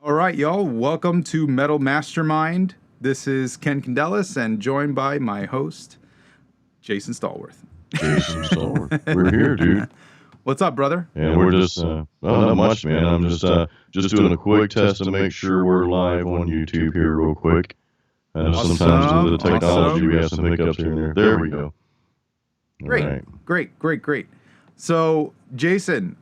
All right, y'all. Welcome to Metal Mastermind. This is Ken Candelas and joined by my host, Jason Stallworth. Jason Stallworth. We're here, dude. What's up, brother? And we're just, not much, man. I'm just doing a quick test to make sure we're live on YouTube here real quick. Sometimes with the technology, we have some hiccups here and there. There we go. Great, great. So, Jason,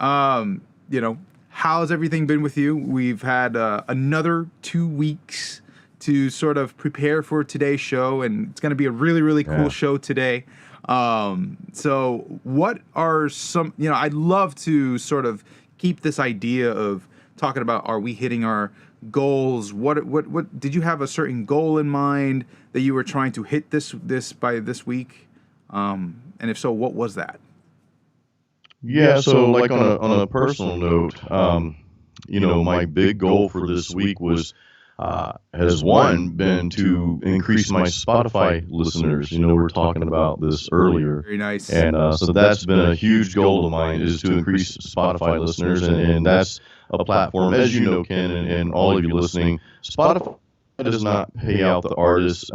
how's everything been with you? We've had another 2 weeks to sort of prepare for today's show, and it's going to be a really, really cool show today. So what are some, I'd love to sort of keep this idea of talking about, are we hitting our goals? What did you have a certain goal in mind that you were trying to hit this by this week? And if so, what was that? Yeah, so like on a personal note, my big goal for this week has been to increase my Spotify listeners. We were talking about this earlier. Very nice. And so that's been a huge goal of mine, is to increase Spotify listeners. And that's a platform, as you know, Ken, and all of you listening, Spotify does not pay out the artists.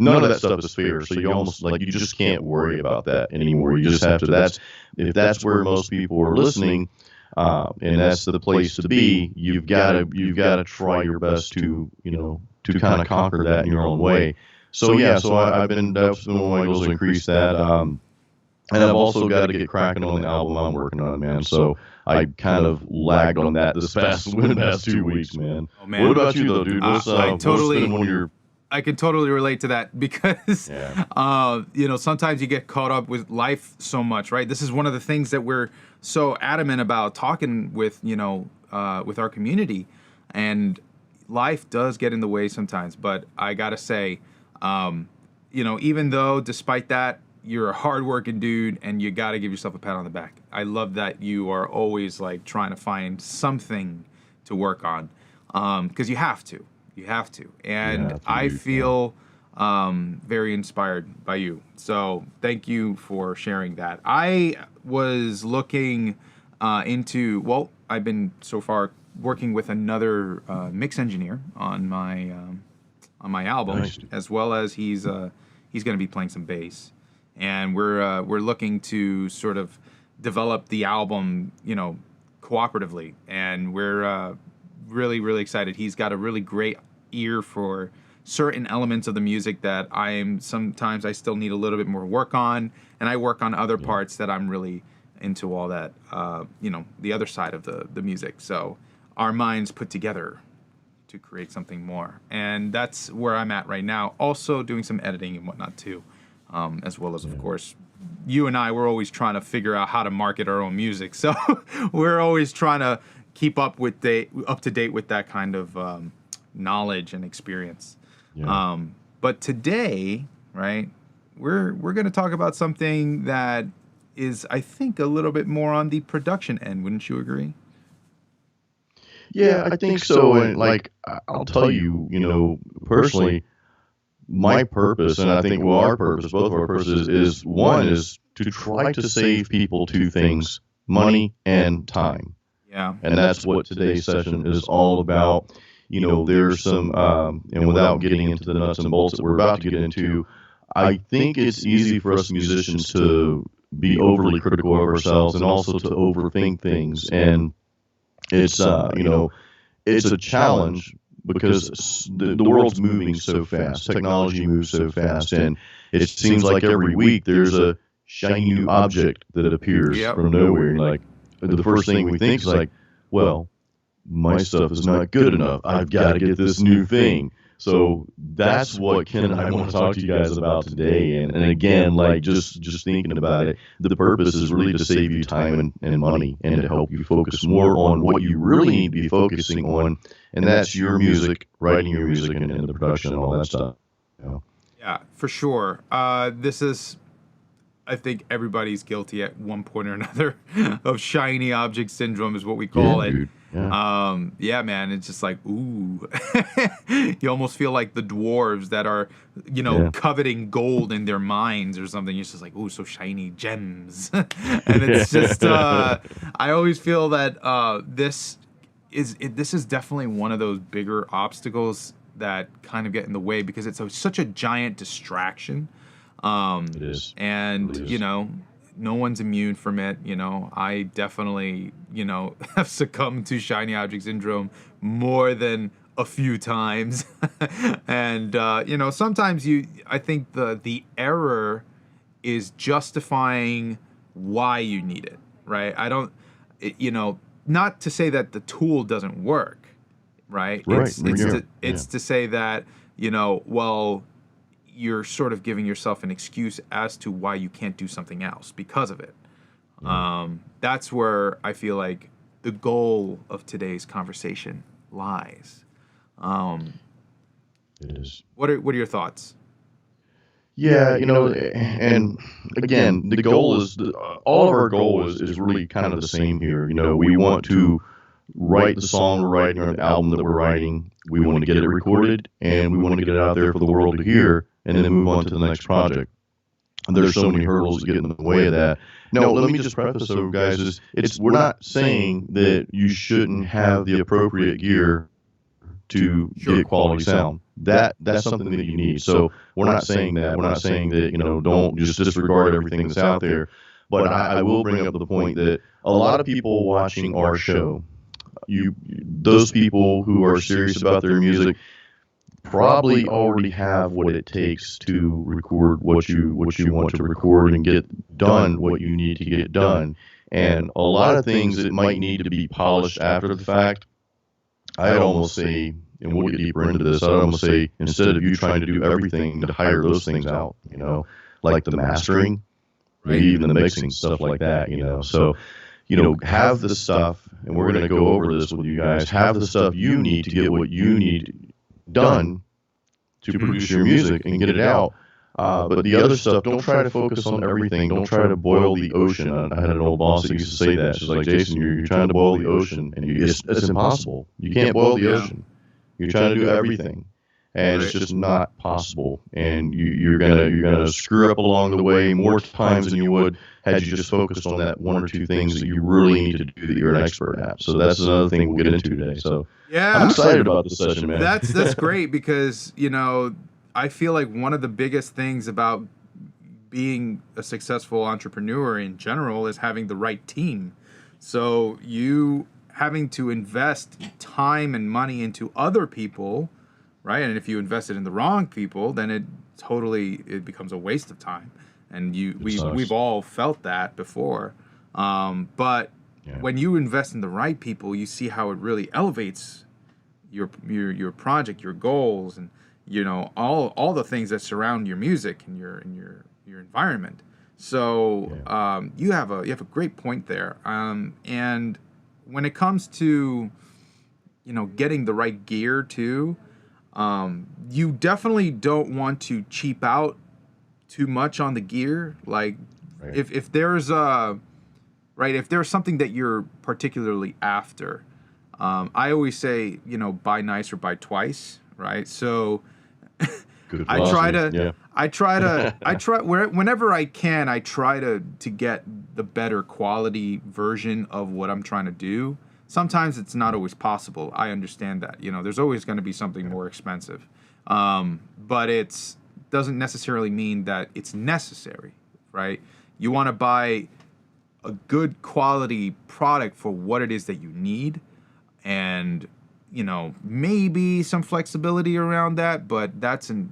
None of that stuff is fair. So you just can't worry about that anymore. You just have to. If that's where most people are listening, and that's the place to be. You've got to try your best to kind of conquer that in your own way. So I've been that's one of my goals to increase that. And I've also got to get cracking on the album I'm working on, man. So I kind of lagged on that this past 2 weeks, man. Oh, man. What about you though, dude? What's been one of your... I can totally relate to that because, sometimes you get caught up with life so much, right? This is one of the things that we're so adamant about talking with, with our community, and life does get in the way sometimes. But I gotta say, even though despite that, you're a hardworking dude and you gotta give yourself a pat on the back. I love that you are always like trying to find something to work on, because you have to. You have to. And I feel very inspired by you. So thank you for sharing that. I was looking into, I've been so far working with another mix engineer on my album, Nice. as well as he's going to be playing some bass. And we're looking to sort of develop the album, cooperatively. And we're really, really excited. He's got a really great ear for certain elements of the music that I still need a little bit more work on, and I work on other parts that I'm really into, all that the other side of the music. So our minds put together to create something more, and that's where I'm at right now, also doing some editing and whatnot too, as well as of course you and we're always trying to figure out how to market our own music, so we're always trying to keep up to date with that kind of knowledge and experience. But today, right, we're going to talk about something that is, I think, a little bit more on the production end. Wouldn't you agree? Yeah, I think so. And I'll tell you, personally, my purpose, and I think our purpose, both of our purposes, is to try to save people two things: money and time. Yeah. And that's what today's session is all about. There's some, and without getting into the nuts and bolts that we're about to get into, I think it's easy for us musicians to be overly critical of ourselves and also to overthink things. And it's, it's a challenge because the world's moving so fast. Technology moves so fast. And it seems like every week there's a shiny new object that appears from nowhere. And the first thing we think is well, my stuff is not good enough. I've got to get this new thing. So that's what Ken and I want to talk to you guys about today. And again, just thinking about it, the purpose is really to save you time and money, and to help you focus more on what you really need to be focusing on. And that's your music, writing your music, and the production and all that stuff. Yeah, for sure. This is, I think everybody's guilty at one point or another of shiny object syndrome is what we call it. Dude. Yeah, man, it's just like, ooh, you almost feel like the dwarves that are, coveting gold in their mines or something. You're just like, ooh, so shiny gems. And it's just, I always feel that this this is definitely one of those bigger obstacles that kind of get in the way because it's such a giant distraction. It is. And, It really you is. know, no one's immune from it. You know, I definitely, have succumbed to shiny object syndrome more than a few times. And, sometimes I think the error is justifying why you need it, right? I don't, not to say that the tool doesn't work, right? Right. It's to say that, well, you're sort of giving yourself an excuse as to why you can't do something else because of it. That's where I feel like the goal of today's conversation lies. It is. What are your thoughts? Yeah, and again, the goal is all of our goal is really kind of the same here. We want to write the song we're writing or the album that we're writing. We want to get it recorded and we want to get it out there for the world to hear and then move on to the next project. And there's so many hurdles that get in the way of that. No, let me just preface so guys we're not saying that you shouldn't have the appropriate gear to get quality sound. That's something that you need. So we're not saying that. We're not saying that, don't just disregard everything that's out there. But I will bring up the point that a lot of people watching our show, those people who are serious about their music probably already have what it takes to record what you want to record and get done what you need to get done. And a lot of things that might need to be polished after the fact, I'd almost say, and we'll get deeper into this, I'd almost say instead of you trying to do everything, to hire those things out, like the mastering, maybe even the mixing, stuff like that, So, have the stuff, and we're going to go over this with you guys, have the stuff you need to get what you need done to produce your music and get it out. But the other stuff, don't try to focus on everything. Don't try to boil the ocean. I had an old boss that used to say that. She's like, Jason, you're trying to boil the ocean, and it's impossible. You can't boil the ocean. You're trying to do everything, and it's just not possible. And you're gonna screw up along the way more times than you would had you just focused on that one or two things that you really need to do that you're an expert at. So that's another thing we'll get into today. So yeah, I'm excited about this session, man. That's great because I feel like one of the biggest things about being a successful entrepreneur in general is having the right team. So you having to invest time and money into other people, right? And if you invested in the wrong people, then it becomes a waste of time. And we've all felt that before. But when you invest in the right people, you see how it really elevates your project, your goals, and all the things that surround your music and your environment. So you have a great point there. And when it comes to getting the right gear too, you definitely don't want to cheap out too much on the gear. Like if there's if there's something that you're particularly after, I always say buy nice or buy twice, right? So whenever I can, I try to get the better quality version of what I'm trying to do. Sometimes it's not always possible. I understand that. There's always going to be something more expensive. But it doesn't necessarily mean that it's necessary, right? You want to buy a good quality product for what it is that you need, and maybe some flexibility around that, but that's an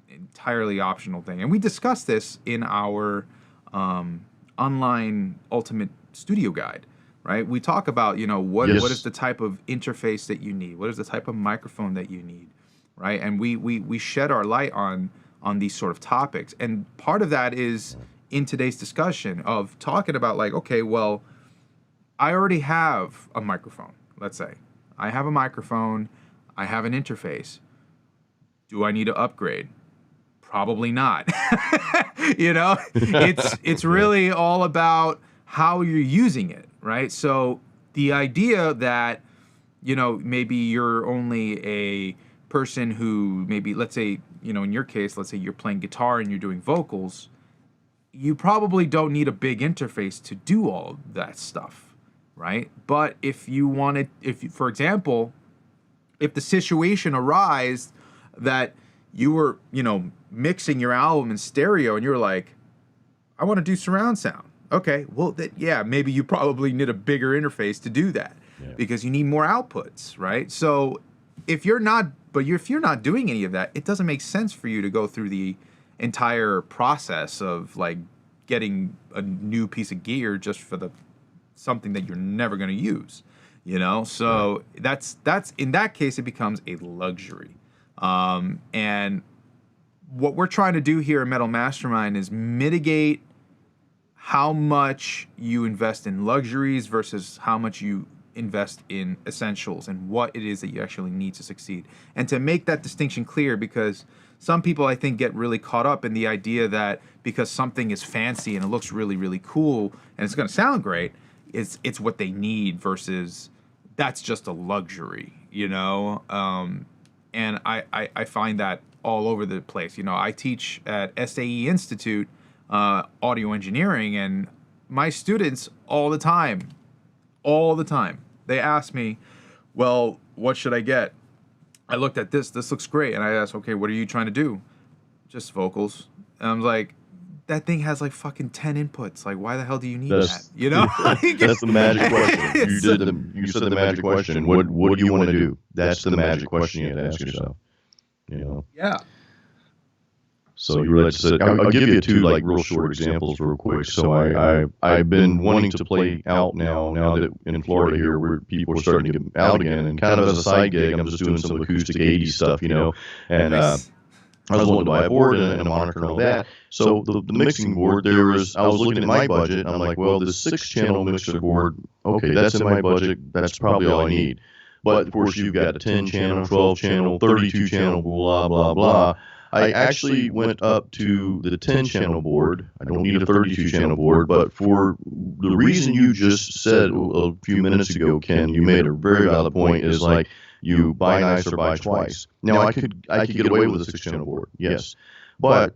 entirely optional thing. And we discussed this in our online Ultimate Studio Guide, right? We talk about, what is the type of interface that you need? What is the type of microphone that you need, right? And we shed our light on these sort of topics. And part of that is in today's discussion of talking about like, okay, well, I already have a microphone, let's say. I have a microphone, I have an interface. Do I need to upgrade? Probably not. It's really all about how you're using it, right? So the idea that, maybe you're only a person who maybe, let's say, in your case, let's say you're playing guitar and you're doing vocals, you probably don't need a big interface to do all that stuff, right? But if you wanted, for example, if the situation arise that you were, mixing your album in stereo and you were like, I want to do surround sound. Okay, well, maybe you probably need a bigger interface to do that because you need more outputs, right? So if you're not doing any of that, it doesn't make sense for you to go through the entire process of like getting a new piece of gear just for something that you're never going to use, So that's in that case, it becomes a luxury. And what we're trying to do here at Metal Mastermind is mitigate how much you invest in luxuries versus how much you invest in essentials and what it is that you actually need to succeed. And to make that distinction clear, because some people, I think, get really caught up in the idea that because something is fancy and it looks really, really cool and it's going to sound great, it's what they need versus that's just a luxury, And I find that all over the place. I teach at SAE Institute audio engineering, and my students all the time, they ask me, well, what should I get? I looked at this looks great. And I asked, okay, what are you trying to do? Just vocals. And I'm like, that thing has like fucking 10 inputs. Like, why the hell do you need that? That's the magic question. You said the magic question. What do you want to do? That's the magic question you have to ask yourself. Yeah. So you really said, I'll give you two like real short examples real quick. So I've been wanting to play out now that in Florida here where people are starting to get out again, and kind of as a side gig, I'm just doing some acoustic 80s stuff, and I was wanting to buy a board and a monitor and all that. So the mixing board, I was looking at my budget, and I'm like, well, this 6-channel mixer board, okay, that's in my budget, that's probably all I need. But of course you've got a 10-channel, 12-channel, 32-channel, blah, blah, blah. I actually went up to the 10-channel board. I don't need a 32-channel board, but for the reason you just said a few minutes ago, Ken, you made a very valid point, is like you buy nice or buy twice. Now, I could get away with a 6-channel board, yes. But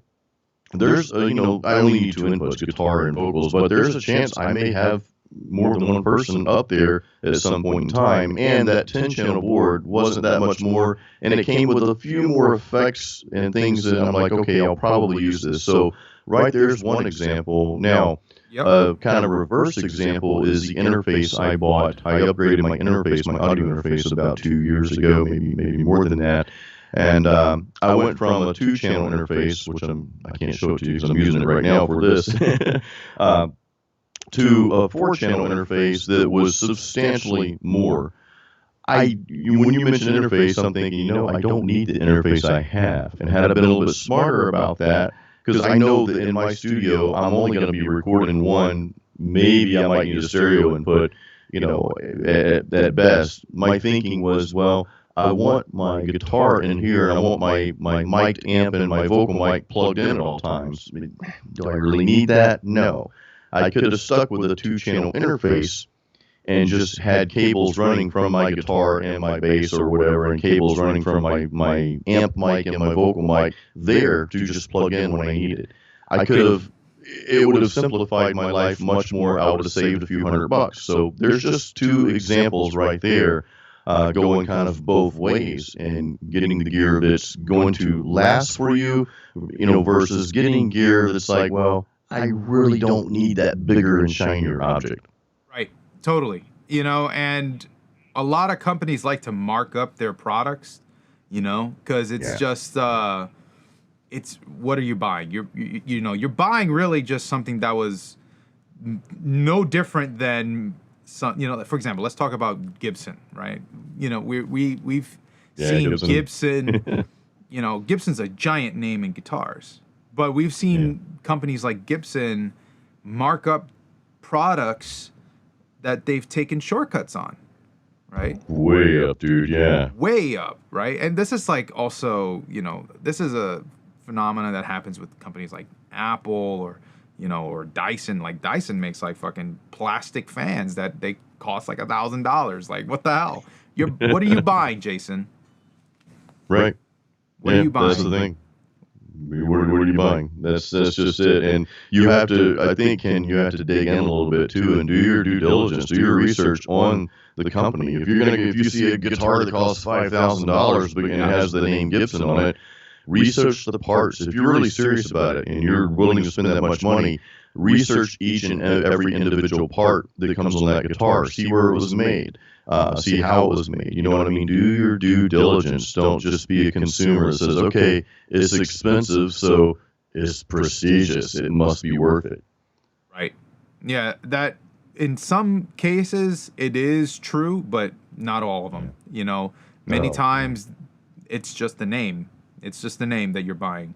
there's, I only need 2 inputs, guitar and vocals, but there's a chance I may have more than one person up there at some point in time, and that 10-channel board wasn't that much more, and it came with a few more effects and things that I'm like, okay, I'll probably use this. So right there's one example. Now, kind of reverse example is the interface I bought. I upgraded my interface, my audio interface, about 2 years ago, maybe more than that. And I went from a 2-channel interface, which I can't show it to you because I'm using it right now for this, to a 4-channel interface that was substantially more. When you mention interface, I'm thinking, I don't need the interface I have. And had I been a little bit smarter about that, because I know that in my studio, I'm only going to be recording one, maybe I might need a stereo input, at best. My thinking was, well, I want my guitar in here, and I want my mic amp and my vocal mic plugged in at all times. I mean, do I really need that? No. I could have stuck with a 2-channel interface and just had cables running from my guitar and my bass or whatever, and cables running from my amp mic and my vocal mic there to just plug in when I need it. It would have simplified my life much more. I would have saved a few $100. So there's just 2 examples right there, going kind of both ways, and getting the gear that's going to last for you, versus getting gear that's like, well, I really don't need that bigger and shinier object. Right. Totally. And a lot of companies like to mark up their products, because it's just, it's, what are you buying? You're buying really just something that was no different than some, for example, let's talk about Gibson, right? We've seen Gibson, Gibson's a giant name in guitars. But we've seen companies like Gibson mark up products that they've taken shortcuts on, right? Way up, dude, yeah. Way up, right? And this is like also, this is a phenomenon that happens with companies like Apple or Dyson. Like Dyson makes like fucking plastic fans that they cost like $1,000. Like, what the hell? What are you buying, Jason? Right. What are you buying? That's the thing. What are you buying? That's just it. And you have to, I think, Ken, you have to dig in a little bit too and do your due diligence, do your research on the company. If you see a guitar that costs $5,000 and it has the name Gibson on it, research the parts. If you're really serious about it and you're willing to spend that much money, research each and every individual part that comes on that guitar. See where it was made. See how it was made. You know what I mean? Do your due diligence. Don't just be a consumer that says, okay, it's expensive, so it's prestigious. It must be worth it. Right. Yeah, that in some cases it is true, but not all of them. You know, many times it's just the name. It's just the name that you're buying.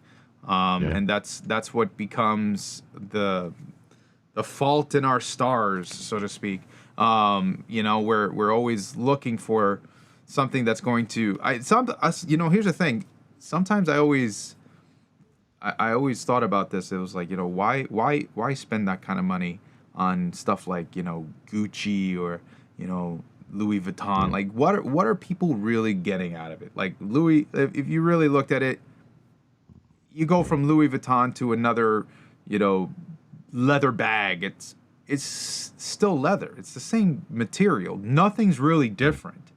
And that's what becomes the fault in our stars, so to speak. You know, we're always looking for something that's going to. You know, here's the thing. Sometimes I always thought about this. It was like, you know, why spend that kind of money on stuff like, you know, Gucci or, you know, Louis Vuitton? Like, what are people really getting out of it? Like Louis, if you really looked at it, you go from Louis Vuitton to another, you know, leather bag. It's still leather. It's the same material. Nothing's really different.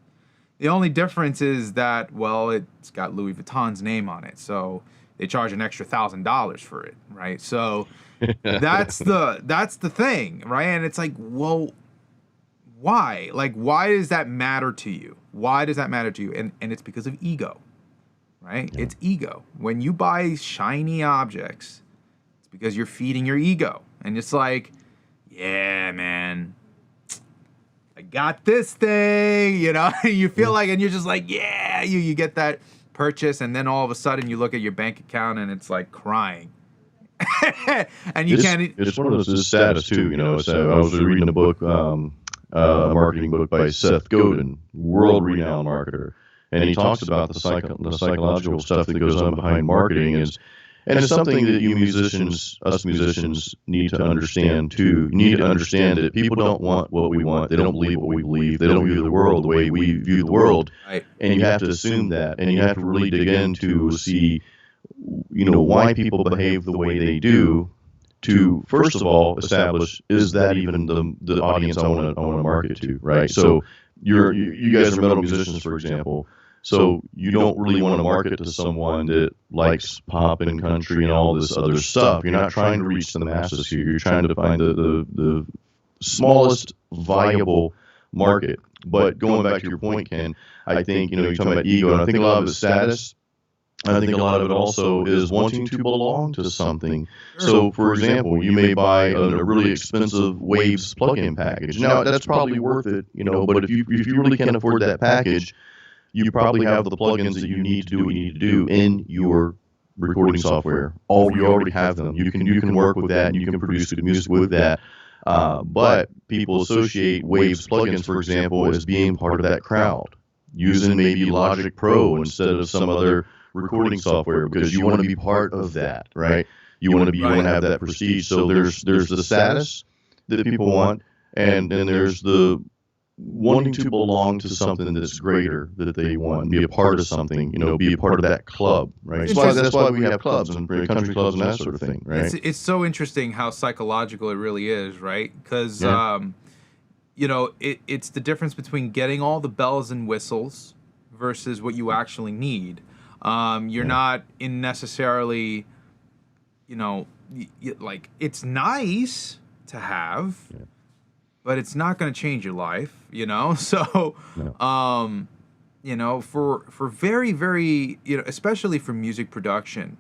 The only difference is that, well, it's got Louis Vuitton's name on it, so they charge an extra $1,000 for it, right? So that's the thing, right? And it's like, well, why? Like, why does that matter to you? Why does that matter to you? And it's because of ego, right? Yeah. It's ego. When you buy shiny objects, it's because you're feeding your ego. And it's like, yeah, man, I got this thing, you know? You feel like, and you're just like, yeah, you get that purchase, and then all of a sudden you look at your bank account and it's like crying. And you can't. It's one of those, it's status too, you know. So I was reading a book, a marketing book by Seth Godin, world-renowned marketer, and he talks about the psychological stuff that goes on behind marketing and it's something that us musicians, need to understand too. You need to understand that people don't want what we want. They don't believe what we believe. They don't view the world the way we view the world. Right. And you have to assume that, and you have to really dig in to see, you know, why people behave the way they do. To first of all establish, is that even the audience I want to market to, right? So you guys are metal musicians, for example. So you don't really want to market to someone that likes pop and country and all this other stuff. You're not trying to reach the masses here. You're trying to find the smallest viable market. But going back to your point, Ken, I think, you know, you're talking about ego, and I think a lot of it's status. I think a lot of it also is wanting to belong to something. So, for example, you may buy a really expensive Waves plug-in package. Now, that's probably worth it, you know, but if you really can't afford that package, you probably have the plugins that you need to do what you need to do in your recording software. You already have them. You can work with that, and you can produce good music with that. But people associate Waves plugins, for example, as being part of that crowd, using maybe Logic Pro instead of some other recording software, because you want to be part of that, right? You want to have that prestige. So there's the status that people want, and then there's the wanting to belong to something that's greater that they want, be a part of something, you know, be a part of that club, right? That's why we have clubs and country clubs and that sort of thing, right? It's so interesting how psychological it really is, right? Because, you know, it's the difference between getting all the bells and whistles versus what you actually need. You're not in necessarily, you know, like, it's nice to have, but it's not going to change your life, you know? So, you know, for very, very, you know, especially for music production,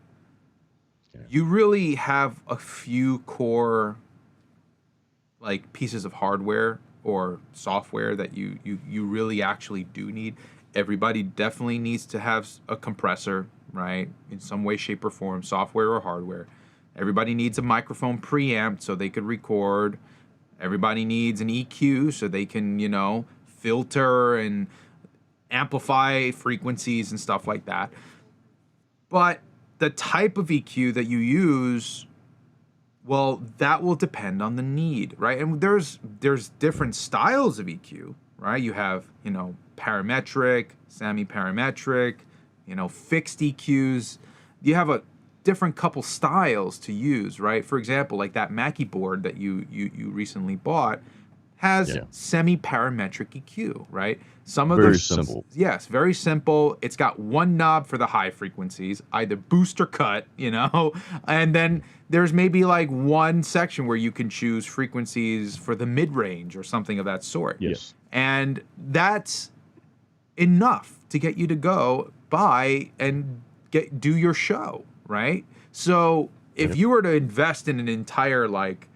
you really have a few core, like, pieces of hardware or software that you really actually do need. Everybody definitely needs to have a compressor, right? In some way, shape, or form, software or hardware. Everybody needs a microphone preamp so they could record. Everybody needs an EQ so they can, you know, filter and amplify frequencies and stuff like that. But the type of EQ that you use, well, that will depend on the need, right? And there's different styles of EQ, right? You have, you know, parametric, semi-parametric, you know, fixed EQs. You have different couple styles to use, right? For example, like that Mackie board that you recently bought has semi-parametric EQ, right? Some of Very simple. Yes, very simple. It's got one knob for the high frequencies, either boost or cut, and then there's maybe like one section where you can choose frequencies for the mid-range or something of that sort. Yes. And that's enough to get you to go buy and do your show, right? So if you were to invest in an entire like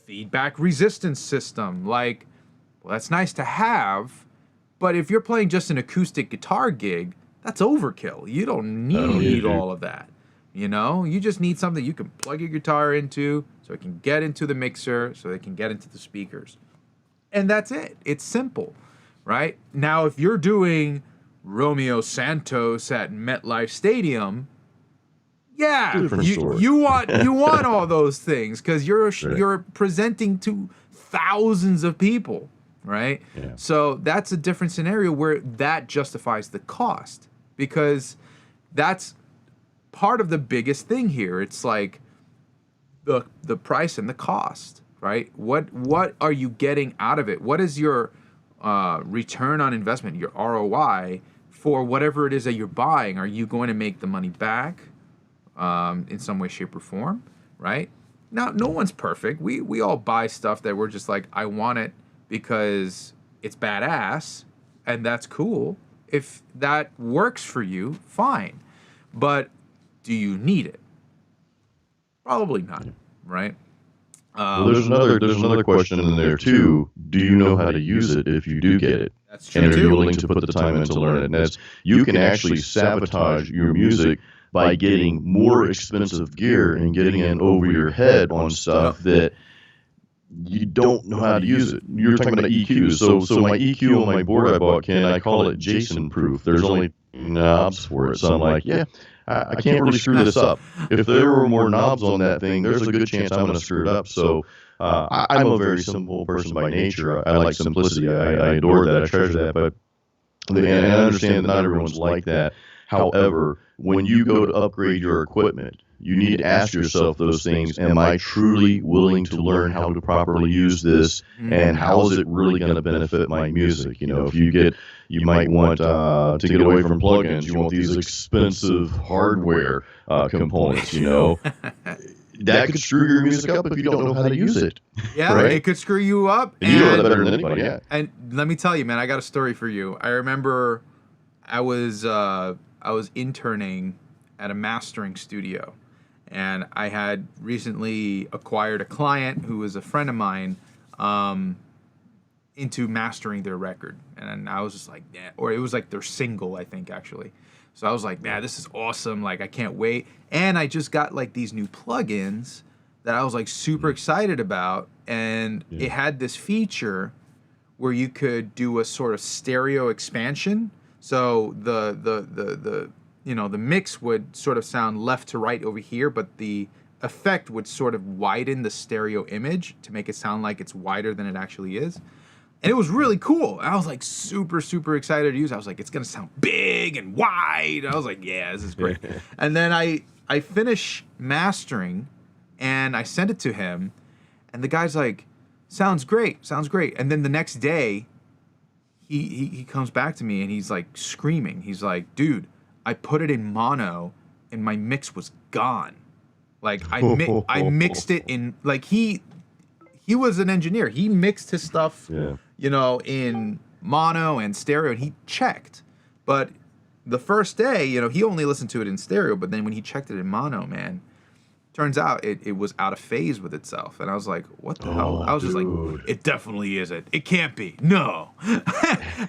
feedback resistance system, like, well, that's nice to have, but if you're playing just an acoustic guitar gig, that's overkill. You don't need all of that. You just need something you can plug your guitar into so it can get into the mixer, so it can get into the speakers. And that's it. It's simple, right? Now, if you're doing Romeo Santos at MetLife Stadium, you want all those things because you're presenting to thousands of people, right? Yeah. So that's a different scenario where that justifies the cost, because that's part of the biggest thing here. It's like the price and the cost, right? What are you getting out of it? What is your return on investment, your ROI for whatever it is that you're buying? Are you going to make the money back in some way, shape, or form, right? Now, no one's perfect. We all buy stuff that we're just like, I want it because it's badass, and that's cool. If that works for you, fine. But do you need it? Probably not, right? Well, there's another question in there too. Do you know how to use it if you do get it? That's true. And are you willing to put the time in to learn it? And that's, you can actually sabotage your music by getting more expensive gear and getting in over your head on stuff that you don't know how to use it. You're talking about EQs. So my EQ on my board I bought, Ken, I call it Jason proof. There's only knobs for it. So I'm like, I can't really screw this up. If there were more knobs on that thing, there's a good chance I'm going to screw it up. So I'm a very simple person by nature. I like simplicity. I adore that. I treasure that. But and I understand that not everyone's like that. However, when you go to upgrade your equipment, you need to ask yourself those things. Am I truly willing to learn how to properly use this? And how is it really going to benefit my music? If you might want to get away from plugins. You want these expensive hardware components, That could screw your music up if you don't know how to use it. Yeah, right? It could screw you up. And you know that better than anybody, And let me tell you, man, I got a story for you. I remember I was interning at a mastering studio, and I had recently acquired a client who was a friend of mine into mastering their record. And I was just like, or it was like their single, I think, actually. So I was like, man, this is awesome. Like, I can't wait. And I just got like these new plugins that I was like super excited about. And it had this feature where you could do a sort of stereo expansion. So the mix would sort of sound left to right over here, but the effect would sort of widen the stereo image to make it sound like it's wider than it actually is. And it was really cool. I was like super, super excited to use it. I was like, it's going to sound big and wide. I was like, yeah, this is great. And then I finish mastering and I send it to him. And the guy's like, sounds great. And then the next day, he comes back to me and he's like screaming. He's like, dude, I put it in mono and my mix was gone. Like I mixed it in, like he was an engineer. He mixed his stuff, in mono and stereo, and he checked. But the first day, he only listened to it in stereo, but then when he checked it in mono, man, turns out it was out of phase with itself. And I was like, what the hell? I was just like, it definitely isn't. It can't be. No.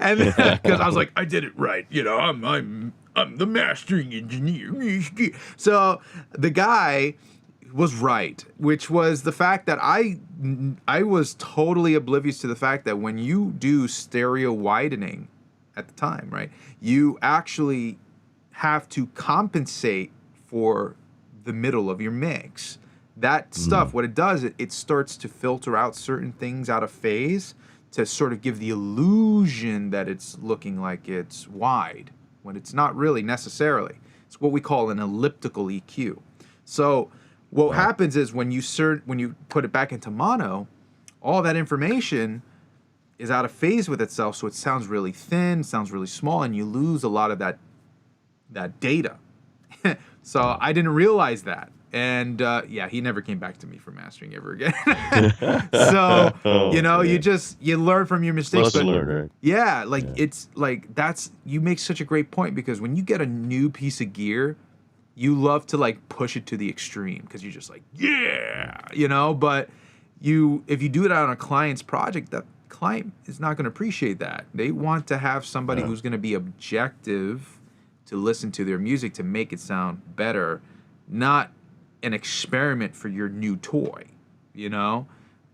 And because I was like, I did it right. I'm the mastering engineer. So the guy was right, which was the fact that I was totally oblivious to the fact that when you do stereo widening at the time, right, you actually have to compensate for the middle of your mix. That stuff, what it does, it starts to filter out certain things out of phase to sort of give the illusion that it's looking like it's wide when it's not really necessarily. It's what we call an elliptical EQ. So what happens is when you put it back into mono, all that information is out of phase with itself, so it sounds really thin, sounds really small, and you lose a lot of that data. So I didn't realize that. And he never came back to me for mastering ever again. So, you learn from your mistakes. Lesson learned, right? Yeah, it's like you make such a great point, because when you get a new piece of gear, you love to like push it to the extreme, because you're just like, but if you do it on a client's project, that client is not going to appreciate that. They want to have somebody who's going to be objective to listen to their music to make it sound better, not an experiment for your new toy.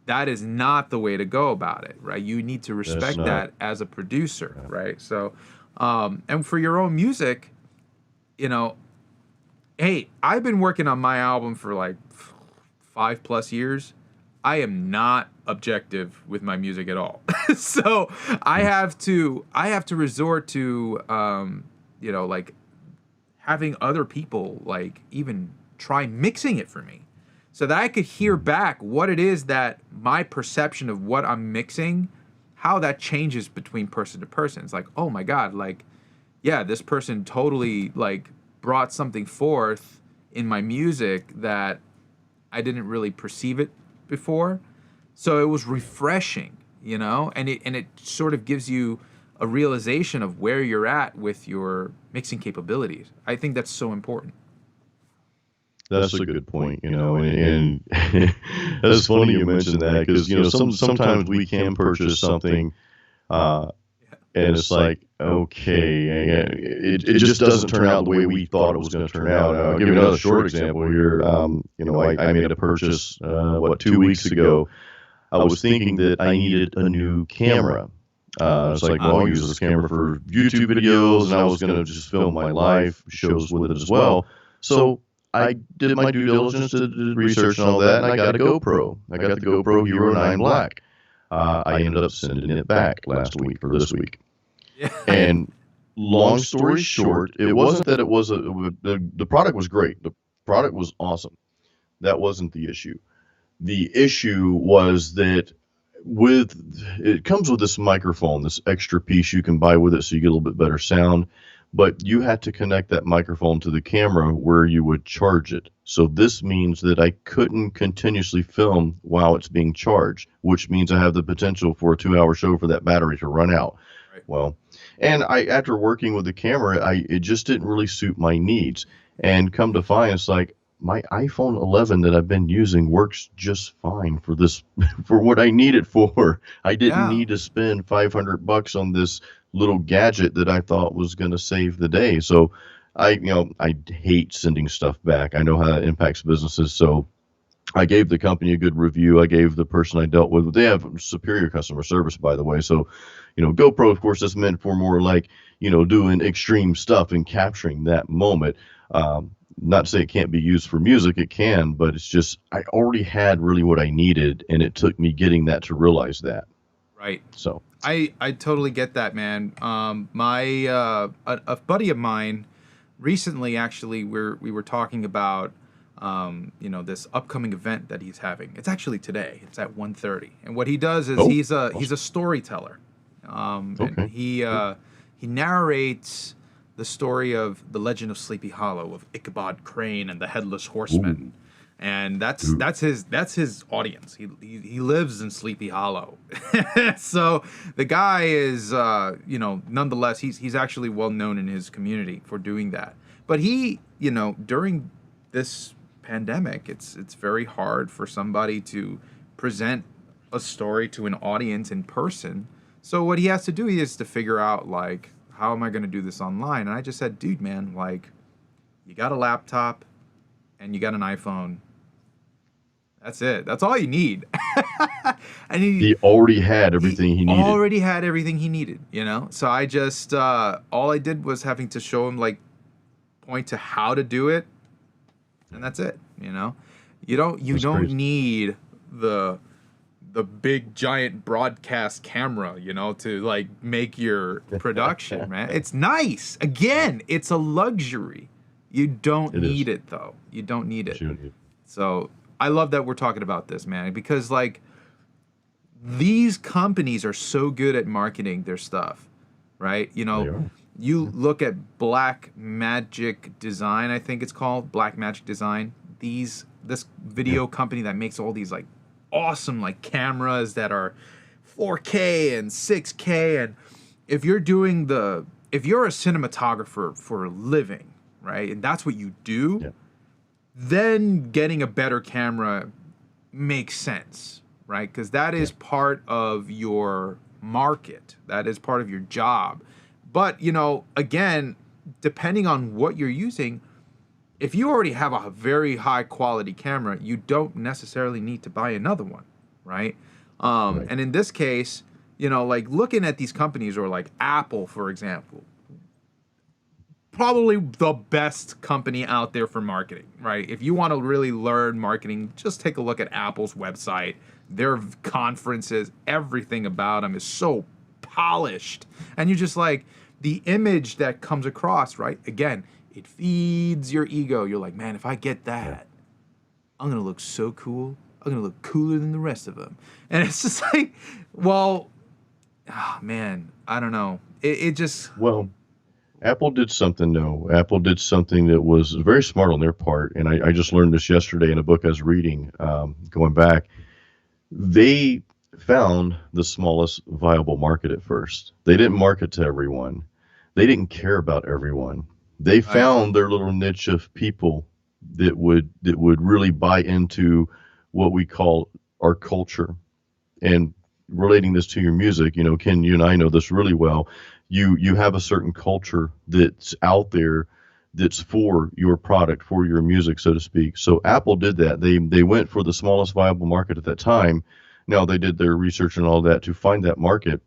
That is not the way to go about it, right? You need to respect that as a producer, right? So, and for your own music, hey, I've been working on my album for like 5+ years. I am not objective with my music at all. So I have to resort to, like having other people like even try mixing it for me, so that I could hear back what it is that my perception of what I'm mixing, how that changes between person to person. It's like, oh my God, like, yeah, this person totally like brought something forth in my music that I didn't really perceive it before. So it was refreshing, and it sort of gives you a realization of where you're at with your mixing capabilities. I think that's so important. That's a good point, and that's funny you mentioned that, because sometimes we can purchase something, and it's like, okay, it just doesn't turn out the way we thought it was going to turn out. I'll give you another short example here. I made a purchase 2 weeks ago. I was thinking that I needed a new camera. It's like, well, I'll use this camera for YouTube videos, and I was going to just film my live shows with it as well. So I did my due diligence, did research and all that, and I got a GoPro. I got the GoPro Hero 9 Black. I ended up sending it back last week or this week. Yeah. And long story short, it wasn't that it was the product was great. The product was awesome. That wasn't the issue. The issue was that it comes with this microphone, this extra piece you can buy with it so you get a little bit better sound, but you had to connect that microphone to the camera where you would charge it. So this means that I couldn't continuously film while it's being charged, which means I have the potential for a 2-hour show for that battery to run out. Right. Well, and after working with the camera, it just didn't really suit my needs. And come to find, it's like, my iPhone 11 that I've been using works just fine for this, for what I need it for. I didn't need to spend $500 on this little gadget that I thought was going to save the day. So I hate sending stuff back. I know how that impacts businesses. So I gave the company a good review. I gave the person I dealt with, they have superior customer service, by the way. So, GoPro, of course, is meant for more like, doing extreme stuff and capturing that moment. Not to say it can't be used for music, it can, but it's just, I already had really what I needed, and it took me getting that to realize that. Right. So I totally get that, man. A buddy of mine recently, actually, we were talking about, this upcoming event that he's having. It's actually today. It's at 1:30. And what he does is he's a storyteller. And he narrates the story of the legend of Sleepy Hollow, of Ichabod Crane and the Headless Horseman. Ooh. And that's his audience. He lives in Sleepy Hollow. So the guy is nonetheless he's actually well known in his community for doing that. But he, during this pandemic, it's very hard for somebody to present a story to an audience in person. So what he has to do is to figure out, like, how am I going to do this online? And I just said, dude, man, like, you got a laptop and you got an iPhone. That's it. That's all you need. And he already had everything he needed. So I just, all I did was having to show him, like, point to how to do it. And that's it. You don't need the big giant broadcast camera, to like make your production, man. It's nice. Again, it's a luxury. You don't It is. need it though. You don't need it. Shooting. So I love that we're talking about this, man, because like these companies are so good at marketing their stuff, right? You They know, are. you look at Black Magic Design, I think it's called Black Magic Design. This Yeah. video company that makes all these like awesome like cameras that are 4K and 6K, and if you're a cinematographer for a living, right? And that's what you do, Yeah. then getting a better camera makes sense, right? Because that Yeah. is part of your market, that is part of your job. But, you know, again, depending on what you're using, if you already have a very high quality camera, you don't necessarily need to buy another one, right? Right. And in this case, you know, like looking at these companies or like Apple, for example, probably the best company out there for marketing, right? If you want to really learn marketing, just take a look at Apple's website. Their conferences, everything about them is so polished. And you just like the image that comes across, right? Again, it feeds your ego. You're like, man, if I get Yeah. that, I'm going to look so cool. I'm going to look cooler than the rest of them. And it's just like, well, man, I don't know. It just, Well, Apple did something, though. Apple did something that was very smart on their part. And I just learned this yesterday in a book I was reading, going back. They found the smallest viable market at first. They didn't market to everyone. They didn't care about everyone. They right. found their little niche of people that would really buy into what we call our culture. And relating this to your music, Ken, you and I know this really well. You have a certain culture that's out there that's for your product, for your music, so to speak. So Apple did that. They went for the smallest viable market at that time. Now they did their research and all that to find that market,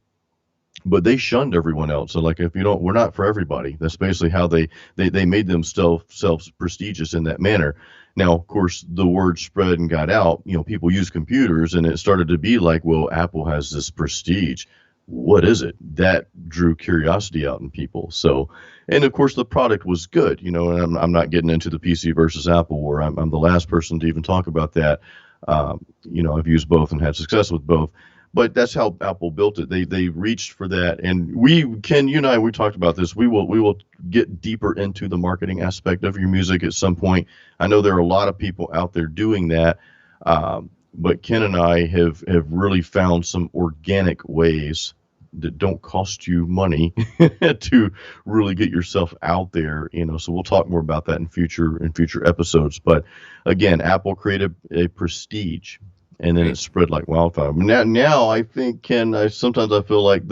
but they shunned everyone else. So like if you don't, we're not for everybody. That's basically how they made themselves prestigious in that manner. Now, of course, the word spread and got out. People use computers, and it started to be like, well, Apple has this prestige. What is it? That drew curiosity out in people. So, and of course, the product was good. And I'm not getting into the PC versus Apple war. I'm the last person to even talk about that. I've used both and had success with both, but that's how Apple built it. They reached for that, and Ken, you and I, we talked about this. We will get deeper into the marketing aspect of your music at some point. I know there are a lot of people out there doing that, but Ken and I have really found some organic ways that don't cost you money to really get yourself out there. So we'll talk more about that in future episodes. But again, Apple created a prestige, and then it Right. spread like wildfire. Now I think, Ken, sometimes I feel like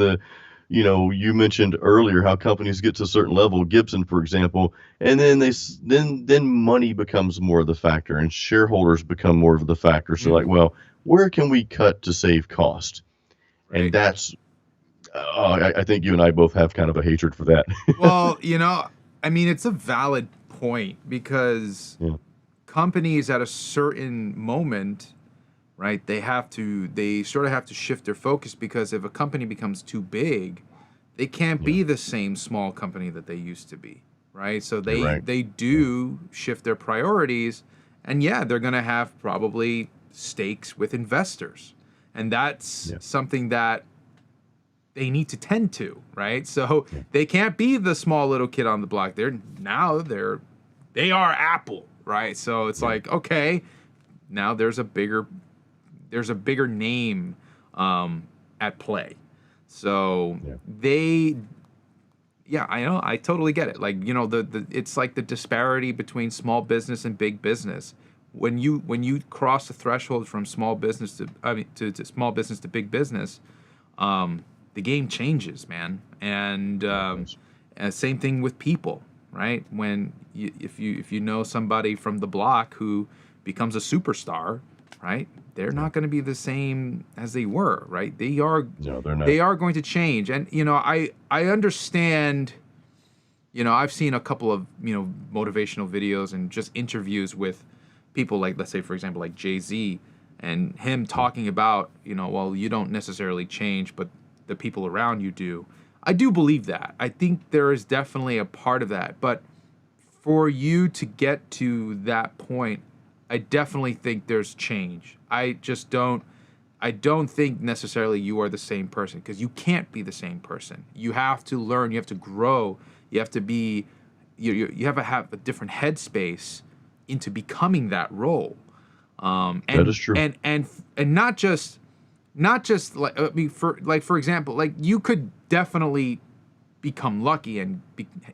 you mentioned earlier how companies get to a certain level, Gibson, for example, and then then money becomes more of the factor, and shareholders become more of the factor. So like, Mm, well, where can we cut to save cost? And right. that's, I think you and I both have kind of a hatred for that. Well, you know, I mean, it's a valid point because Yeah, companies at a certain moment, right, they sort of have to shift their focus because if a company becomes too big, they can't yeah, be the same small company that they used to be, right? So you're right. they Yeah, do shift their priorities, and yeah, they're going to have probably stakes with investors. And that's yeah, something that they need to tend to, right? So yeah, they can't be the small little kid on the block. They are Apple, right? So it's yeah, like, okay, now there's a bigger name at play. So yeah, yeah, I know, I totally get it. Like, you know, the it's like the disparity between small business and big business. When you cross the threshold from small business to to small business to big business, the game changes, man. yeah, it does. And same thing with people, right? If you know somebody from the block who becomes a superstar, right? They're Yeah, not going to be the same as they were, right? They are no, they're not. they are going to change. And you know, I understand, you know, I've seen a couple of, you know, motivational videos and just interviews with people like, let's say, for example, like Jay-Z, and him Yeah, talking about, you know, well, you don't necessarily change, but the people around you do. I do believe that. I think there is definitely a part of that. But for you to get to that point, I definitely think there's change. I don't think necessarily you are the same person, because you can't be the same person. You have to learn, you have to grow, you have to be, you have to have a different headspace into becoming that role. That is true. And not just like, I mean, for example, like, you could definitely become lucky and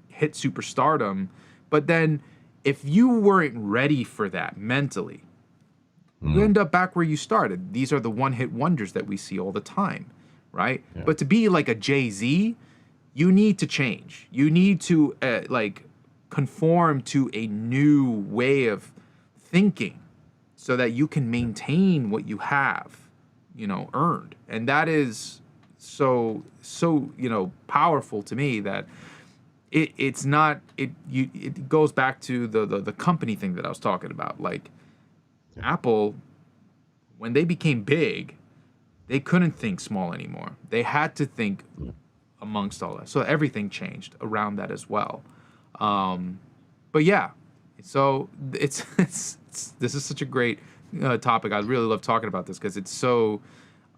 hit superstardom, but then if you weren't ready for that mentally, you end up back where you started. These are the one-hit wonders that we see all the time, right? Yeah. But to be like a Jay-Z, you need to change. You need to like conform to a new way of thinking so that you can maintain what you have, earned. And that is so powerful to me, that it goes back to the company thing that I was talking about. Like, Apple, when they became big, they couldn't think small anymore. They had to think amongst all that. So everything changed around that as well. But yeah, so it's this is such a great topic. I really love talking about this because it's so.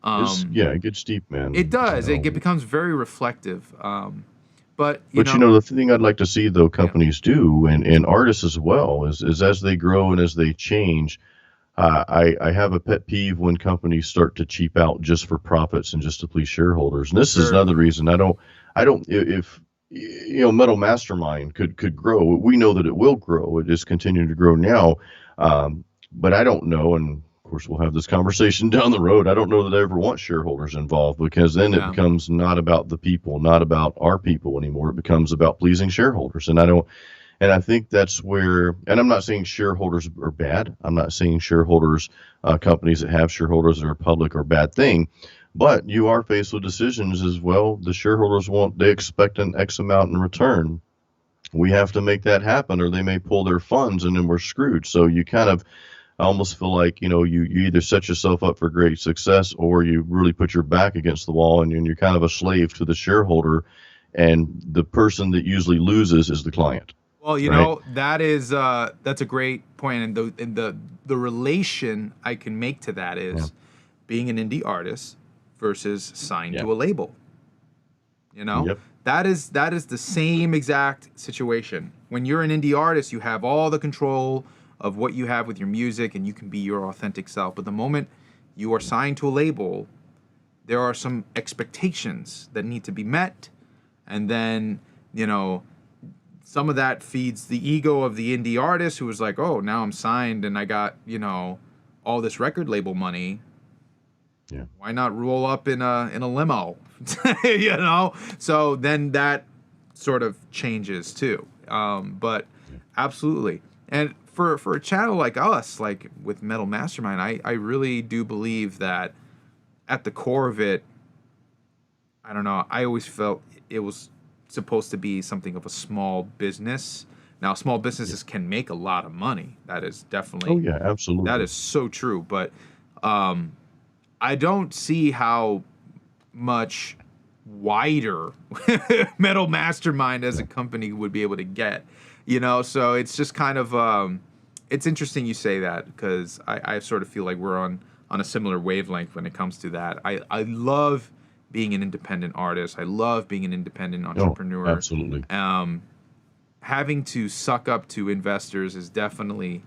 It gets deep, man. It does. It becomes very reflective. But the thing I'd like to see, though, companies do, and artists as well, is as they grow and as they change. I have a pet peeve when companies start to cheap out just for profits and just to please shareholders. And this is another reason I don't. If Metal Mastermind could grow, we know that it will grow. It is continuing to grow now, but I don't know. And of course, we'll have this conversation down the road. I don't know that I ever want shareholders involved, because then it becomes not about the people, not about our people anymore. It becomes about pleasing shareholders, and I don't. And I think that's where, and I'm not saying shareholders are bad. I'm not saying shareholders, companies that have shareholders that are public are a bad thing, but you are faced with decisions as well. The shareholders they expect an X amount in return. We have to make that happen, or they may pull their funds and then we're screwed. So you kind of, I almost feel like, you either set yourself up for great success, or you really put your back against the wall and you're kind of a slave to the shareholder, and the person that usually loses is the client. Well, that's a great point, and the relation I can make to that is being an indie artist versus signed to a label. That is the same exact situation. When you're an indie artist, you have all the control of what you have with your music, and you can be your authentic self. But the moment you are signed to a label, there are some expectations that need to be met, and then some of that feeds the ego of the indie artist, who is like, oh, now I'm signed and I got, all this record label money. Yeah. Why not roll up in a limo? So then that sort of changes too. But absolutely. And for a channel like us, like with Metal Mastermind, I really do believe that at the core of it, I don't know, I always felt it was supposed to be something of a small business. Now, small businesses can make a lot of money. That is definitely. Oh yeah, absolutely. That is so true. But I don't see how much wider Metal Mastermind as a company would be able to get. So it's just kind of it's interesting you say that, because I sort of feel like we're on a similar wavelength when it comes to that. I love being an independent artist. I love being an independent entrepreneur. Oh, absolutely. Having to suck up to investors is definitely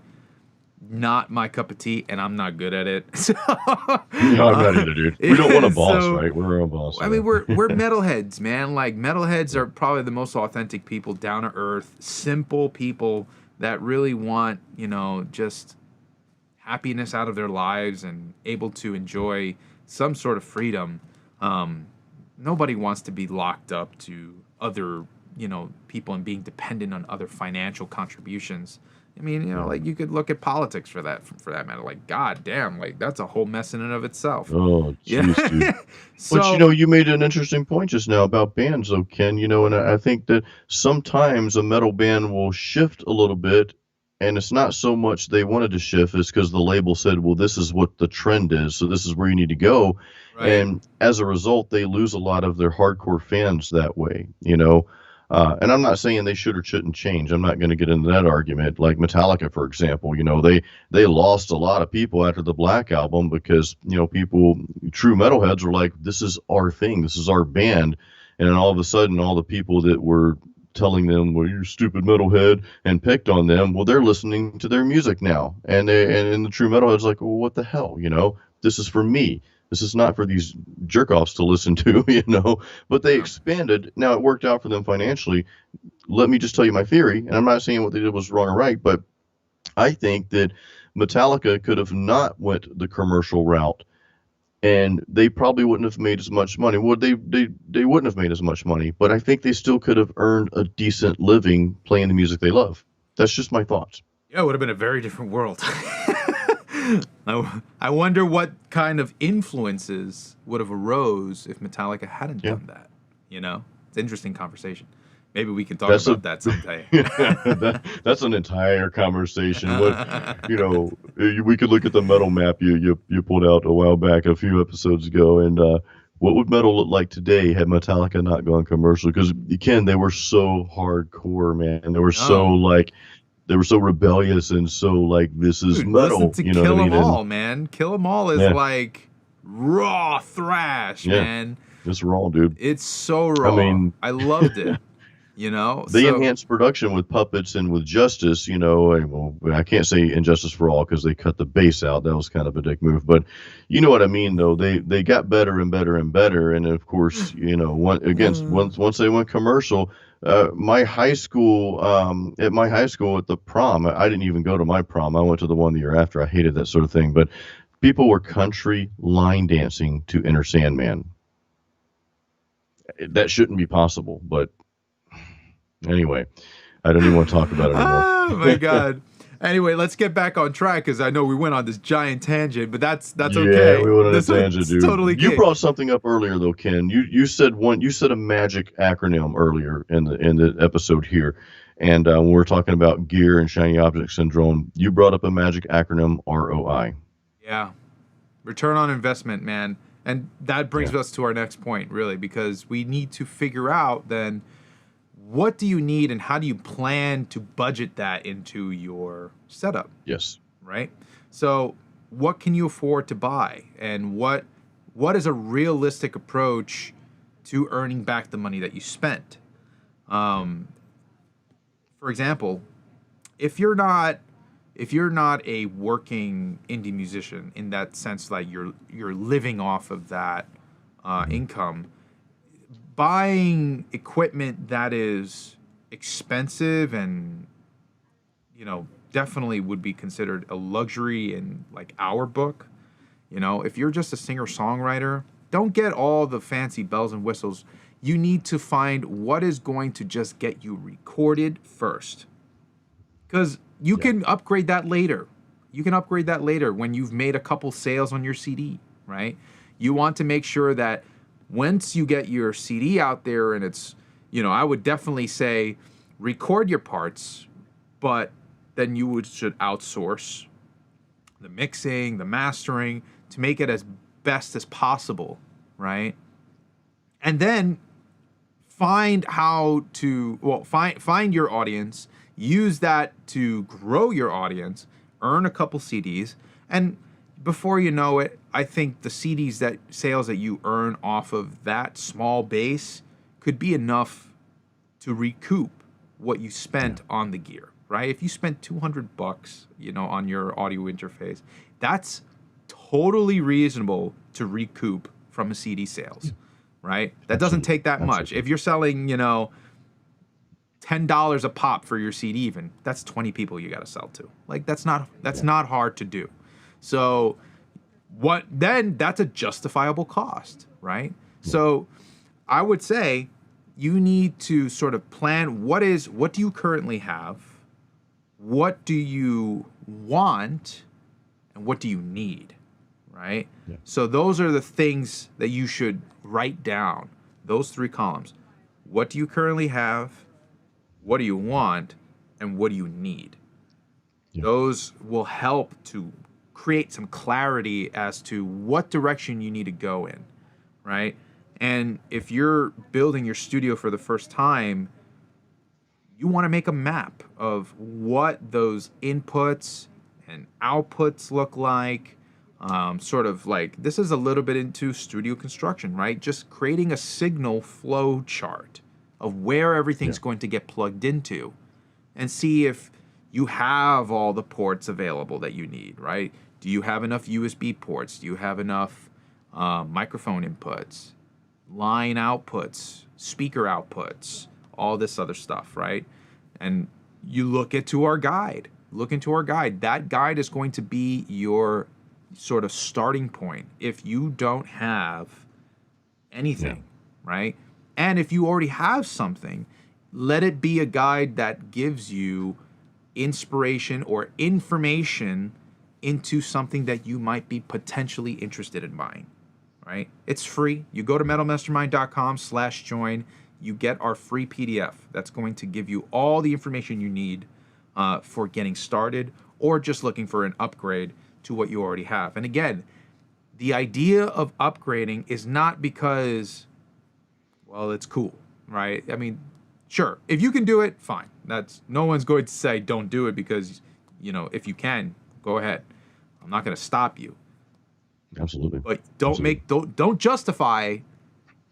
not my cup of tea, and I'm not good at it. So, no, I'm not either, dude. We don't want a boss, right? We're our own boss. I mean, we're metalheads, man. Like, metalheads are probably the most authentic people, down to earth, simple people that really want, just happiness out of their lives and able to enjoy some sort of freedom. Nobody wants to be locked up to other, people and being dependent on other financial contributions. I mean, like, you could look at politics for that matter. Like, god damn, like, that's a whole mess in and of itself. Oh, jeez, dude. But you made an interesting point just now about bands, though, Ken. And I think that sometimes a metal band will shift a little bit, and it's not so much they wanted to shift, it's because the label said, well, this is what the trend is, so this is where you need to go. Right. And as a result, they lose a lot of their hardcore fans that way, And I'm not saying they should or shouldn't change. I'm not going to get into that argument. Like Metallica, for example, they lost a lot of people after the Black Album because people, true metalheads, were like, "This is our thing. This is our band," and then all of a sudden, all the people that were telling them, "Well, you stupid metalhead," and picked on them, well, they're listening to their music now, and the true metalhead's like, "Well, what the hell? This is for me. This is not for these jerk offs to listen to." But they Yeah. expanded. Now it worked out for them financially. Let me just tell you my theory, and I'm not saying what they did was wrong or right, but I think that Metallica could have not went the commercial route, and they probably wouldn't have made as much money. Well, they wouldn't have made as much money, but I think they still could have earned a decent living playing the music they love. That's just my thoughts. Yeah, it would have been a very different world. I wonder what kind of influences would have arose if Metallica hadn't done that. It's an interesting conversation. Maybe we can talk about that someday. That's an entire conversation. We could look at the metal map you pulled out a while back, a few episodes ago, and what would metal look like today had Metallica not gone commercial? Because again, they were so hardcore, man. They were so rebellious and so like, this is Dude, metal. listen to Kill 'Em All, man. Kill 'Em All is like raw thrash, man. It's raw, dude. It's so raw. I loved it. They enhanced production with puppets and with Justice. I can't say Injustice for All because they cut the bass out. That was kind of a dick move, but you know what I mean, though. They got better and better and better, and of course, once they went commercial. My high school, at the prom, I didn't even go to my prom. I went to the one the year after. I hated that sort of thing, but people were country line dancing to Enter Sandman. That shouldn't be possible, but anyway, I don't even want to talk about it anymore. Oh my God. Anyway, let's get back on track because I know we went on this giant tangent, but that's okay. Yeah, we went on a tangent, dude. Totally you brought something up earlier, though, Ken. You said a magic acronym earlier in the episode here, and when we were talking about gear and shiny object syndrome, you brought up a magic acronym, ROI. Yeah, return on investment, man, and that brings us to our next point, really, because we need to figure out then, what do you need and how do you plan to budget that into your setup? Yes. Right? So what can you afford to buy? And what is a realistic approach to earning back the money that you spent? For example, if you're not a working indie musician in that sense, like you're living off of that income, buying equipment that is expensive and definitely would be considered a luxury in like our book. If you're just a singer-songwriter, don't get all the fancy bells and whistles. You need to find what is going to just get you recorded first, because you can upgrade that later. You can upgrade that later when you've made a couple sales on your CD, right? You want to make sure that once you get your CD out there and it's, I would definitely say record your parts, but then should outsource the mixing, the mastering to make it as best as possible, right? And then find your audience, use that to grow your audience, earn a couple CDs, and before you know it, I think the sales that you earn off of that small base could be enough to recoup what you spent on the gear, right? If you spent $200, on your audio interface, that's totally reasonable to recoup from a CD sales, right? That doesn't take that much. If you're selling, $10 a pop for your CD, even that's 20 people you got to sell to. Like that's not hard to do. So that's a justifiable cost, right? So I would say you need to sort of plan what do you currently have, what do you want, and what do you need, right? Yeah. So those are the things that you should write down, those three columns. What do you currently have? What do you want? And what do you need? Yeah. Those will help to create some clarity as to what direction you need to go in, right? And if you're building your studio for the first time, you want to make a map of what those inputs and outputs look like. Sort of like, this is a little bit into studio construction, right? Just creating a signal flow chart of where Yeah. everything's going to get plugged into, and see if you have all the ports available that you need, right? Do you have enough USB ports? Do you have enough microphone inputs, line outputs, speaker outputs, all this other stuff, right? And you look into our guide. Look into our guide. That guide is going to be your sort of starting point if you don't have anything, right? And if you already have something, let it be a guide that gives you inspiration or information into something that you might be potentially interested in buying, right? It's free. You go to metalmastermind.com/join. You get our free PDF that's going to give you all the information you need for getting started or just looking for an upgrade to what you already have. And again, the idea of upgrading is not because, well, it's cool, right? I mean, sure, if you can do it, fine. That's, no one's going to say don't do it because, you know, if you can, go ahead. I'm not going to stop you. Absolutely. But don't justify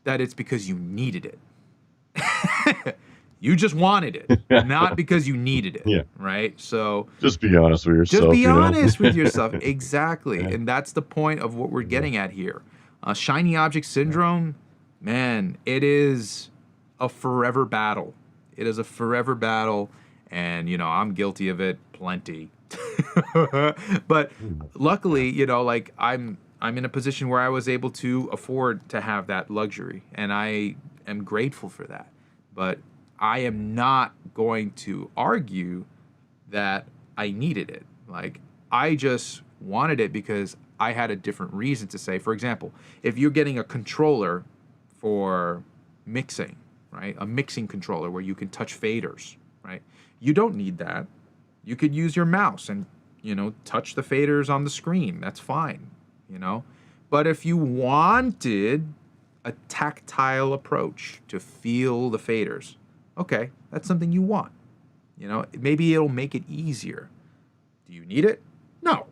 that it's because you needed it. You just wanted it, not because you needed it. Yeah. Right? So Just be honest with yourself. just be you know? honest with yourself. Exactly. Yeah. And that's the point of what we're getting at here. Shiny object syndrome, man, it is a forever battle. It is a forever battle. And, you know, I'm guilty of it plenty. But luckily, you know, like I'm in a position where I was able to afford to have that luxury. And I am grateful for that. But I am not going to argue that I needed it. Like, I just wanted it because I had a different reason to say. For example, if you're getting a controller for mixing, right? A mixing controller where you can touch faders, right? You don't need that. You could use your mouse and, you know, touch the faders on the screen. That's fine, you know? But if you wanted a tactile approach to feel the faders, okay, that's something you want. You know, maybe it'll make it easier. Do you need it? No.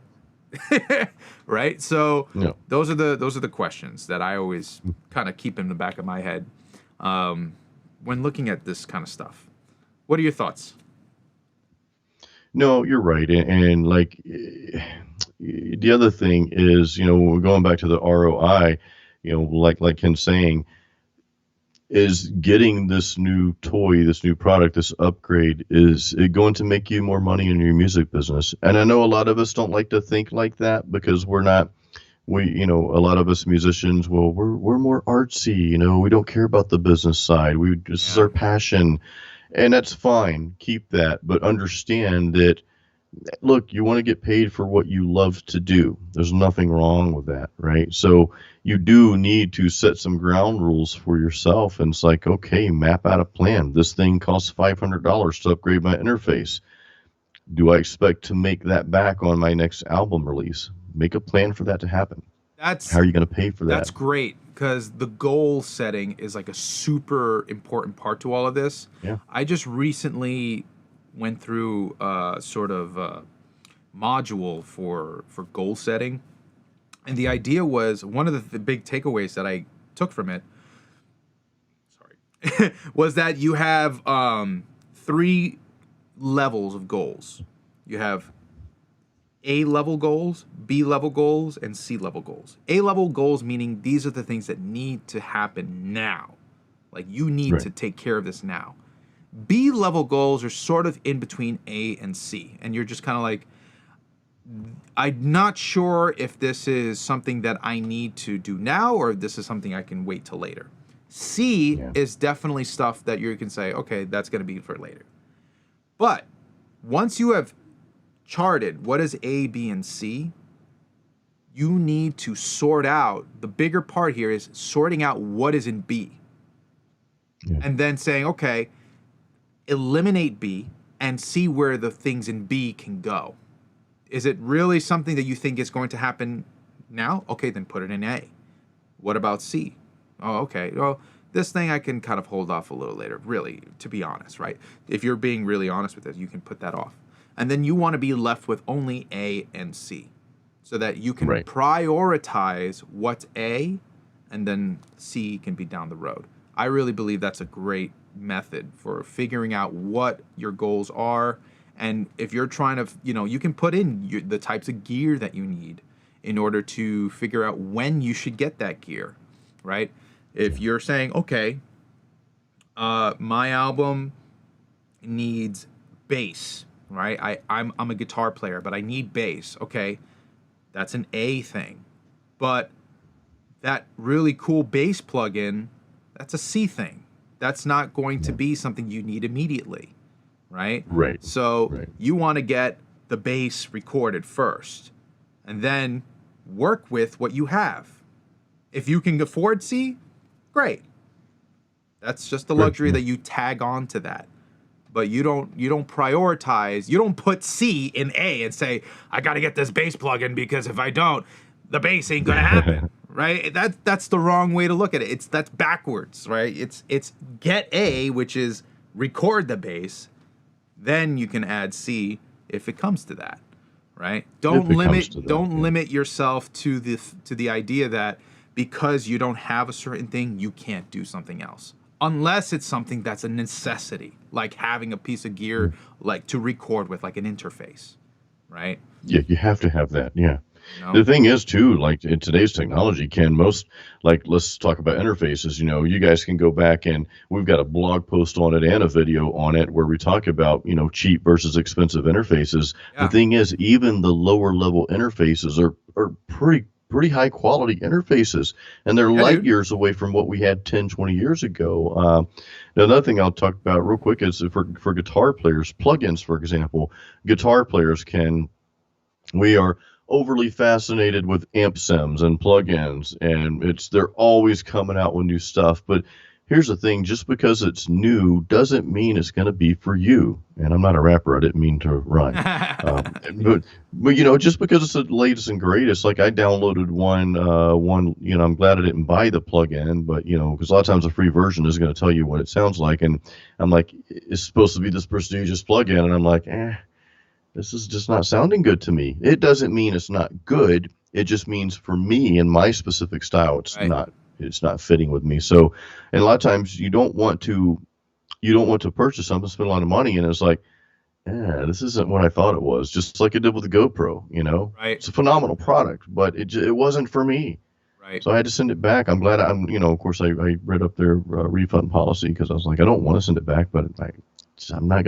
Right? So No. those are the questions that I always kind of keep in the back of my head when looking at this kind of stuff. What are your thoughts? No, you're right. And like the other thing is, you know, going back to the ROI, you know, like Ken's saying, is getting this new toy, this new product, this upgrade, is it going to make you more money in your music business? And I know a lot of us don't like to think like that because you know, a lot of us musicians, well, we're more artsy, you know, we don't care about the business side. This is our passion, and that's fine. Keep that, but understand that, look, you want to get paid for what you love to do. There's nothing wrong with that, right? So you do need to set some ground rules for yourself. And it's like, okay, map out a plan. This thing costs $500 to upgrade my interface. Do I expect to make that back on my next album release? Make a plan for that to happen. How are you going to pay for that? That's great, because the goal setting is like a super important part to all of this. Yeah. I just recently went through sort of module for goal setting, and the idea was, one of the big takeaways that I took from it, was that you have 3 levels of goals. You have A-level goals, B-level goals, and C-level goals. A-level goals meaning these are the things that need to happen now. Like, you need to take care of this now. B-level goals are sort of in between A and C. And you're just kind of like, I'm not sure if this is something that I need to do now or if this is something I can wait till later. C is definitely stuff that you can say, okay, that's going to be for later. But once you have charted what is A, B, and C, you need to sort out, the bigger part here is sorting out what is in B. Yeah. And then saying, okay, eliminate B and see where the things in B can go. Is it really something that you think is going to happen now? Okay, then put it in A. What about C? Oh, okay. Well, this thing I can kind of hold off a little later, really, to be honest, right? If you're being really honest with it, you can put that off. And then you want to be left with only A and C so that you can prioritize what's A and then C can be down the road. I really believe that's a great method for figuring out what your goals are. And if you're trying to, you can put in the types of gear that you need in order to figure out when you should get that gear, right? If you're saying, okay, my album needs bass, right? I'm a guitar player, but I need bass. Okay, that's an A thing. But that really cool bass plugin, that's a C thing. That's not going to be something you need immediately, right? Right. So you want to get the bass recorded first and then work with what you have. If you can afford C, great. That's just the luxury that you tag on to that. But you don't prioritize, you don't put C in A and say, I got to get this bass plugin because if I don't, the bass ain't going to happen. Right? That's the wrong way to look at it. That's backwards, right? It's get A, which is record the bass, then you can add C if it comes to that, right? Don't limit yourself to the idea that because you don't have a certain thing, you can't do something else. Unless it's something that's a necessity, like having a piece of gear like to record with, like an interface, right? Yeah, you have to have that. Yeah. The thing is, too, like in today's technology, let's talk about interfaces. You guys can go back and we've got a blog post on it and a video on it where we talk about, cheap versus expensive interfaces. Yeah. The thing is, even the lower level interfaces are pretty high quality interfaces, and they're light years away from what we had 10, 20 years ago. Now, another thing I'll talk about real quick is for guitar players, plugins, for example. Guitar players we are overly fascinated with amp sims and plugins, and they're always coming out with new stuff. But here's the thing, just because it's new doesn't mean it's going to be for you. And I'm not a rapper, I didn't mean to rhyme. But just because it's the latest and greatest, like I downloaded one, I'm glad I didn't buy the plugin, but because a lot of times the free version is going to tell you what it sounds like, and I'm like, it's supposed to be this prestigious plugin, and I'm like, this is just not sounding good to me. It doesn't mean it's not good. It just means for me and my specific style, it's not fitting with me. So, and a lot of times you don't want to purchase something, spend a lot of money, and it's like, this isn't what I thought it was. Just like it did with the GoPro, Right. It's a phenomenal product, but it wasn't for me. Right. So I had to send it back. I'm glad of course I read up their refund policy because I was like, I don't want to send it back, but it's not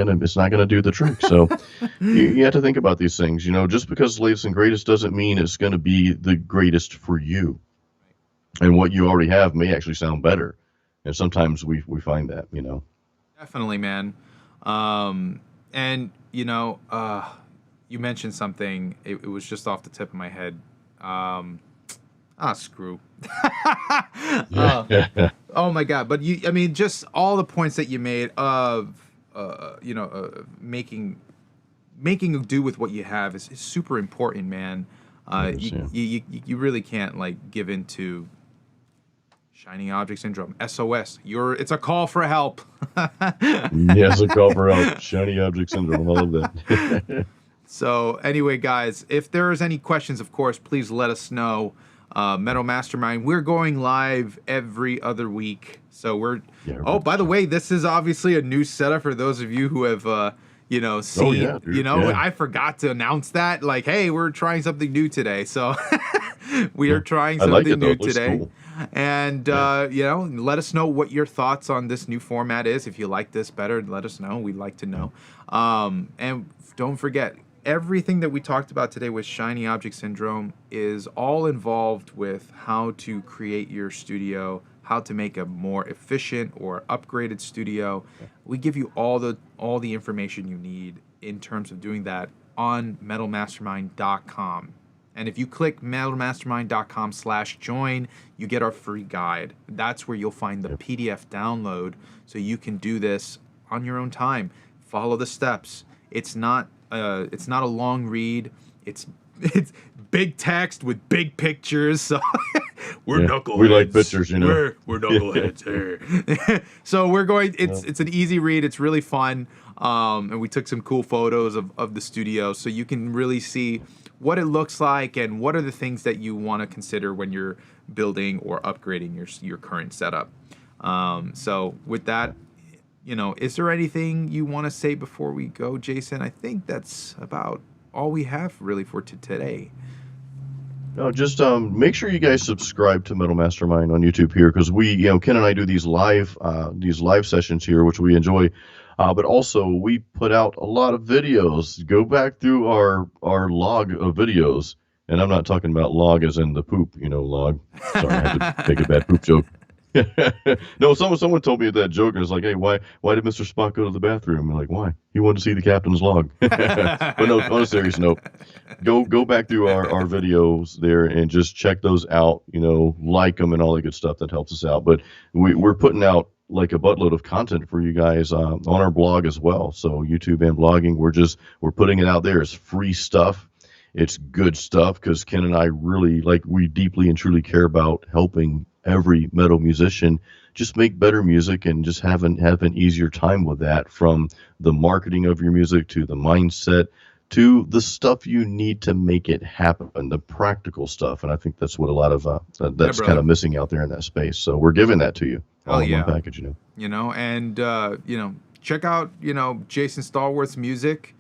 gonna do the trick. So you have to think about these things. Just because it's latest and greatest doesn't mean it's going to be the greatest for you. And what you already have may actually sound better. And sometimes we find that, Definitely, man. And you mentioned something. It was just off the tip of my head. Screw. Oh my God! But just all the points that you made of making do with what you have is super important, man. You really can't give into shiny object syndrome. SOS. It's a call for help. Yes, a call for help. Shiny object syndrome. I love that. So anyway, guys, if there's any questions, of course, please let us know. Metal Mastermind, we're going live every other week. So by the way, this is obviously a new setup for those of you who have seen, I forgot to announce that. Like, hey, we're trying something new today. So we are trying something new today. Cool. And let us know what your thoughts on this new format is. If you like this better, let us know. We'd like to know. And don't forget, everything that we talked about today with Shiny Object Syndrome is all involved with how to create your studio, how to make a more efficient or upgraded studio. We give you all the information you need in terms of doing that on metalmastermind.com. And if you click metalmastermind.com/join, you get our free guide. That's where you'll find the PDF download so you can do this on your own time. Follow the steps. It's not a long read. It's it's big text with big pictures. So we're knuckleheads. We like pictures, you know. We're knuckleheads here. So we're going. It's an easy read. It's really fun. And we took some cool photos of the studio, so you can really see what it looks like and what are the things that you want to consider when you're building or upgrading your current setup. So with that, is there anything you want to say before we go, Jason? I think that's about all we have really for today. No, just make sure you guys subscribe to Metal Mastermind on YouTube here, because we, Ken and I do these live sessions here, which we enjoy. But also we put out a lot of videos. Go back through our log of videos, and I'm not talking about log as in the poop, log. Sorry, I had to make a bad poop joke. No, someone told me that joke, and it's like, hey, why did Mr. Spock go to the bathroom? I'm like, why? He wanted to see the captain's log. But no, on a serious note, go back through our videos there and just check those out. Like them and all that good stuff. That helps us out. But we're putting out like a buttload of content for you guys on our blog as well. So YouTube and blogging, we're putting it out there. It's free stuff. It's good stuff, because Ken and I really, we deeply and truly care about helping every metal musician just make better music and just have an easier time with that, from the marketing of your music to the mindset to the stuff you need to make it happen, the practical stuff. And I think that's what a lot of that's kind of missing out there in that space. So we're giving that to you all in one package, and check out Jason Stallworth's music.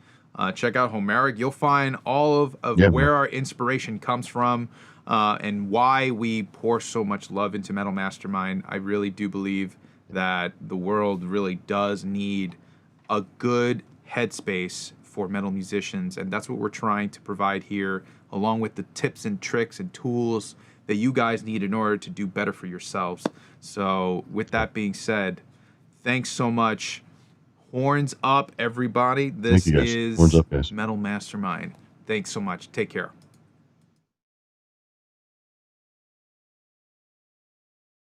Check out Homeric. You'll find all of where our inspiration comes from, and why we pour so much love into Metal Mastermind. I really do believe that the world really does need a good headspace for metal musicians, and that's what we're trying to provide here, along with the tips and tricks and tools that you guys need in order to do better for yourselves. So with that being said, thanks so much. Horns up, everybody. This is Horns up, guys. Metal Mastermind. Thanks so much. Take care.